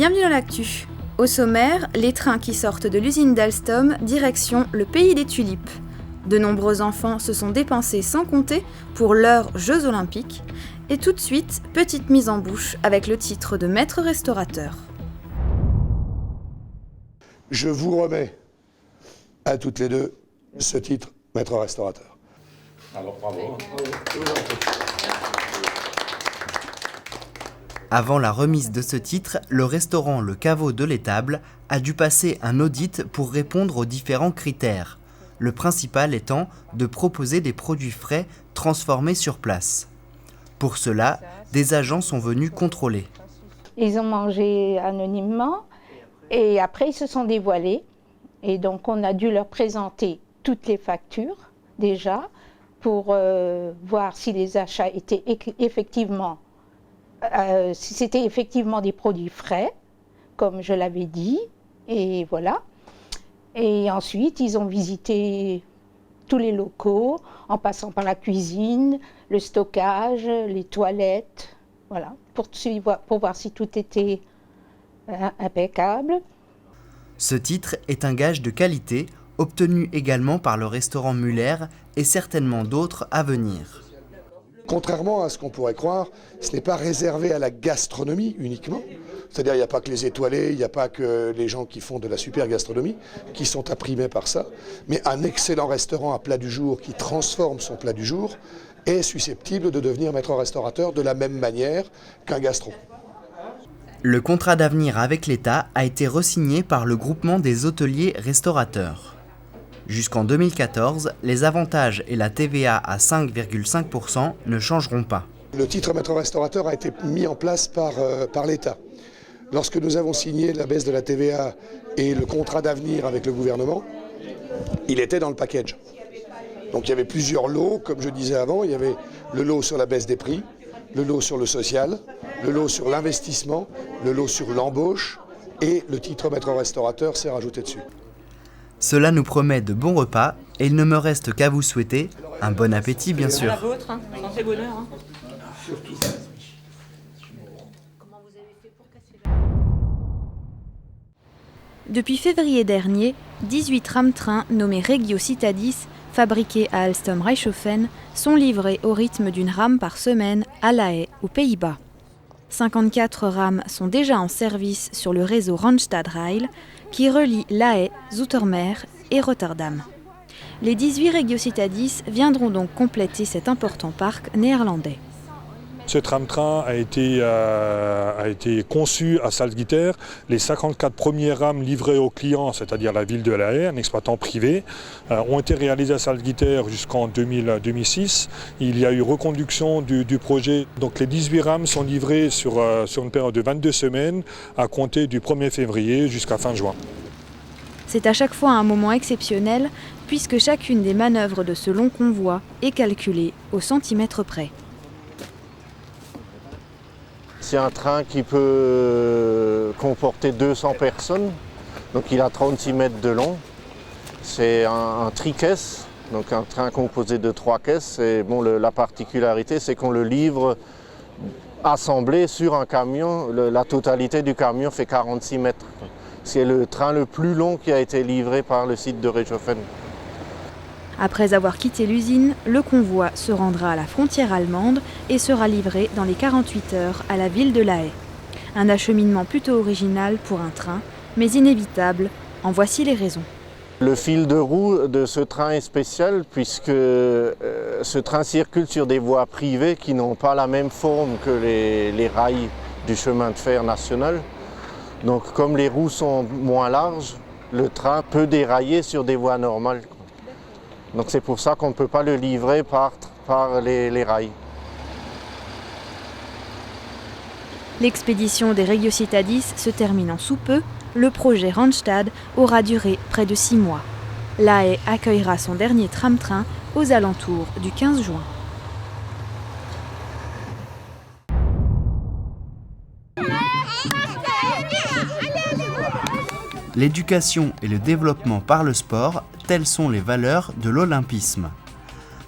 Bienvenue dans l'actu. Au sommaire, les trains qui sortent de l'usine d'Alstom, direction le pays des tulipes. De nombreux enfants se sont dépensés sans compter pour leurs Jeux Olympiques. Et tout de suite, petite mise en bouche avec le titre de maître restaurateur. Je vous remets à toutes les deux ce titre, maître restaurateur. Alors bravo. Avant la remise de ce titre, le restaurant Le Caveau de l'Étable a dû passer un audit pour répondre aux différents critères. Le principal étant de proposer des produits frais transformés sur place. Pour cela, des agents sont venus contrôler. Ils ont mangé anonymement et après ils se sont dévoilés. Et donc on a dû leur présenter toutes les factures déjà pour voir si les achats étaient effectivement, si c'était effectivement des produits frais, comme je l'avais dit, et voilà. Et ensuite, ils ont visité tous les locaux, en passant par la cuisine, le stockage, les toilettes, voilà, pour voir si tout était impeccable. Ce titre est un gage de qualité, obtenu également par le restaurant Muller et certainement d'autres à venir. Contrairement à ce qu'on pourrait croire, ce n'est pas réservé à la gastronomie uniquement. C'est-à-dire il n'y a pas que les étoilés, il n'y a pas que les gens qui font de la super gastronomie qui sont imprimés par ça. Mais un excellent restaurant à plat du jour qui transforme son plat du jour est susceptible de devenir maître restaurateur de la même manière qu'un gastro. Le contrat d'avenir avec l'État a été re-signé par le groupement des hôteliers restaurateurs. Jusqu'en 2014, les avantages et la TVA à 5,5% ne changeront pas. Le titre maître restaurateur a été mis en place par l'État. Lorsque nous avons signé la baisse de la TVA et le contrat d'avenir avec le gouvernement, il était dans le package. Donc il y avait plusieurs lots, comme je disais avant, il y avait le lot sur la baisse des prix, le lot sur le social, le lot sur l'investissement, le lot sur l'embauche et le titre maître restaurateur s'est rajouté dessus. Cela nous promet de bons repas et il ne me reste qu'à vous souhaiter un bon appétit bien sûr. La vôtre, santé bonheur. Depuis février dernier, 18 tram-trains nommés Regio Citadis, fabriqués à Alstom-Reichshoffen, sont livrés au rythme d'une rame par semaine à La Haye, aux Pays-Bas. 54 rames sont déjà en service sur le réseau Randstad Rail, qui relie La Haye, Zoetermeer et Rotterdam. Les 18 Regio Citadis viendront donc compléter cet important parc néerlandais. Ce tram-train a été conçu à Salzgitter. Les 54 premières rames livrées aux clients, c'est-à-dire la ville de La Haye, un exploitant privé, ont été réalisées à Salzgitter jusqu'en 2006. Il y a eu reconduction du projet. Donc les 18 rames sont livrées sur une période de 22 semaines à compter du 1er février jusqu'à fin juin. C'est à chaque fois un moment exceptionnel puisque chacune des manœuvres de ce long convoi est calculée au centimètre près. C'est un train qui peut comporter 200 personnes, donc il a 36 mètres de long. C'est un tri-caisse, donc un train composé de 3 caisses. Et bon, la particularité, c'est qu'on le livre assemblé sur un camion. La totalité du camion fait 46 mètres. C'est le train le plus long qui a été livré par le site de Reichshoffen. Après avoir quitté l'usine, le convoi se rendra à la frontière allemande et sera livré dans les 48 heures à la ville de La Haye. Un acheminement plutôt original pour un train, mais inévitable. En voici les raisons. Le fil de roue de ce train est spécial puisque ce train circule sur des voies privées qui n'ont pas la même forme que les rails du chemin de fer national. Donc comme les roues sont moins larges, le train peut dérailler sur des voies normales. Donc c'est pour ça qu'on ne peut pas le livrer par les rails. L'expédition des Regio Citadis se terminant sous peu, le projet Randstad aura duré près de 6 mois. La Haye accueillera son dernier tram-train aux alentours du 15 juin. L'éducation et le développement par le sport, telles sont les valeurs de l'olympisme.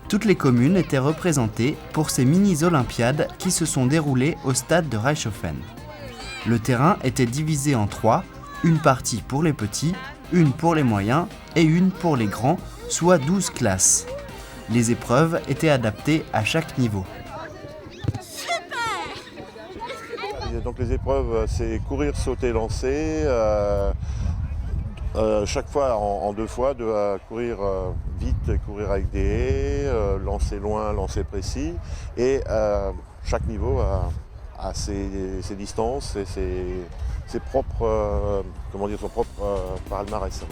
Toutes les communes étaient représentées pour ces mini-olympiades qui se sont déroulées au stade de Reichshoffen. Le terrain était divisé en 3, une partie pour les petits, une pour les moyens et une pour les grands, soit 12 classes. Les épreuves étaient adaptées à chaque niveau. Donc les épreuves, c'est courir, sauter, lancer. Chaque fois en 2 fois, de courir vite, courir avec des haies, lancer loin, lancer précis. Et chaque niveau a ses distances et ses propres, son propre palmarès.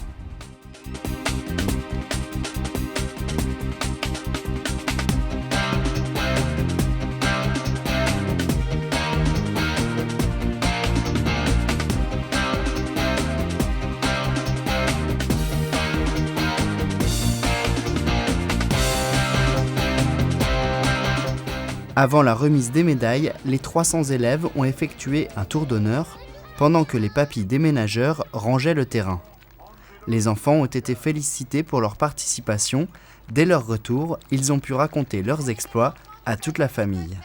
Avant la remise des médailles, les 300 élèves ont effectué un tour d'honneur, pendant que les papis déménageurs rangeaient le terrain. Les enfants ont été félicités pour leur participation. Dès leur retour, ils ont pu raconter leurs exploits à toute la famille.